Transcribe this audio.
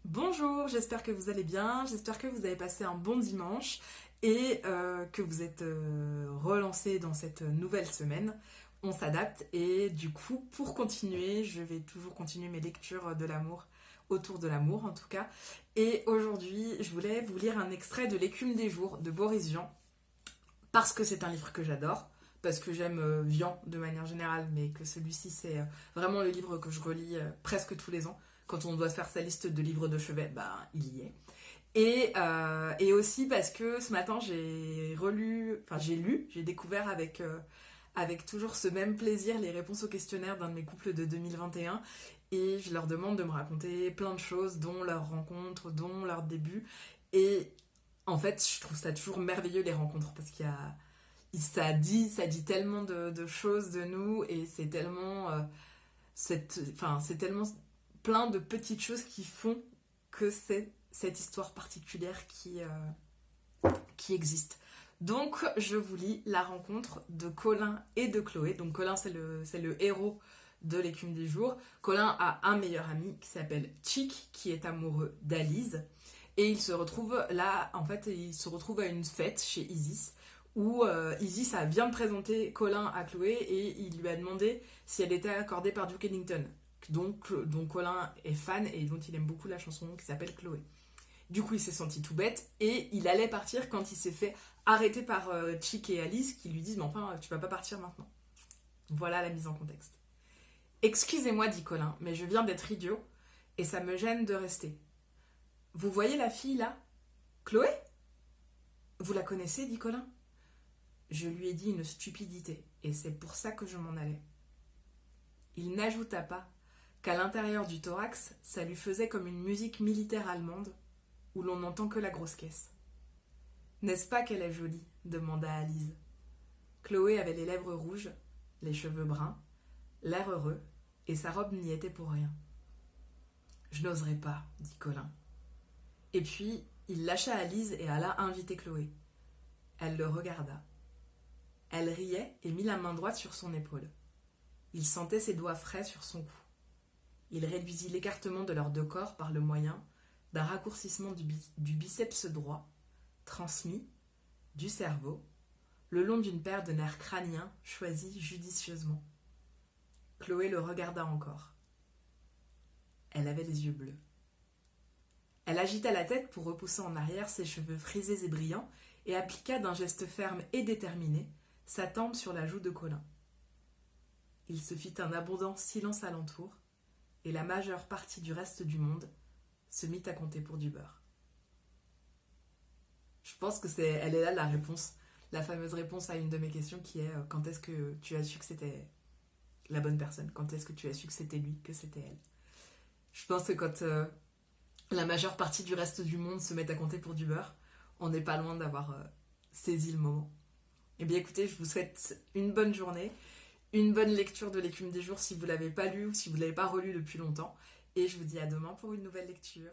Bonjour, j'espère que vous allez bien, j'espère que vous avez passé un bon dimanche et que vous êtes relancés dans cette nouvelle semaine. On s'adapte et du coup, pour continuer, je vais toujours continuer mes lectures de l'amour, autour de l'amour en tout cas. Et aujourd'hui, je voulais vous lire un extrait de L'écume des jours de Boris Vian, parce que c'est un livre que j'adore, parce que j'aime Vian de manière générale, mais que celui-ci c'est vraiment le livre que je relis presque tous les ans. Quand on doit faire sa liste de livres de chevet, bah il y est. Et aussi parce que ce matin j'ai découvert avec toujours ce même plaisir les réponses au questionnaire d'un de mes couples de 2021 et je leur demande de me raconter plein de choses, dont leurs rencontres, dont leurs débuts. Et en fait, je trouve ça toujours merveilleux les rencontres parce ça dit tellement de choses de nous et c'est tellement, c'est tellement plein de petites choses qui font que c'est cette histoire particulière qui existe. Donc, je vous lis la rencontre de Colin et de Chloé. Donc, Colin, c'est le héros de L'écume des jours. Colin a un meilleur ami qui s'appelle Chick, qui est amoureux d'Alice. Et il se retrouve là, en fait, il se retrouve à une fête chez Isis, où Isis vient de présenter Colin à Chloé et il lui a demandé si elle était accordée par Duke Ellington. Donc Colin est fan et dont il aime beaucoup la chanson qui s'appelle Chloé. Du coup, il s'est senti tout bête et il allait partir quand il s'est fait arrêter par Chick et Alice qui lui disent mais enfin, tu vas pas partir maintenant. Voilà la mise en contexte. Excusez-moi, dit Colin, mais je viens d'être idiot et ça me gêne de rester. Vous voyez la fille là, Chloé? Vous la connaissez, dit Colin. Je lui ai dit une stupidité et c'est pour ça que je m'en allais. Il n'ajouta pas qu'à l'intérieur du thorax, ça lui faisait comme une musique militaire allemande où l'on n'entend que la grosse caisse. N'est-ce pas qu'elle est jolie demanda Alice. Chloé avait les lèvres rouges, les cheveux bruns, l'air heureux, et sa robe n'y était pour rien. Je n'oserais pas, dit Colin. Et puis, il lâcha Alice et alla inviter Chloé. Elle le regarda. Elle riait et mit la main droite sur son épaule. Il sentait ses doigts frais sur son cou. Il réduisit l'écartement de leurs deux corps par le moyen d'un raccourcissement du biceps droit, transmis, du cerveau, le long d'une paire de nerfs crâniens choisis judicieusement. Chloé le regarda encore. Elle avait les yeux bleus. Elle agita la tête pour repousser en arrière ses cheveux frisés et brillants et appliqua d'un geste ferme et déterminé sa tempe sur la joue de Colin. Il se fit un abondant silence alentour et la majeure partie du reste du monde se mit à compter pour du beurre. Je pense que elle est là la réponse, la fameuse réponse à une de mes questions qui est quand est-ce que tu as su que c'était la bonne personne? Quand est-ce que tu as su que c'était lui, que c'était elle? Je pense que quand la majeure partie du reste du monde se met à compter pour du beurre, on n'est pas loin d'avoir saisi le moment. Eh bien écoutez, je vous souhaite une bonne journée, une bonne lecture de L'écume des jours si vous ne l'avez pas lu ou si vous ne l'avez pas relu depuis longtemps. Et je vous dis à demain pour une nouvelle lecture.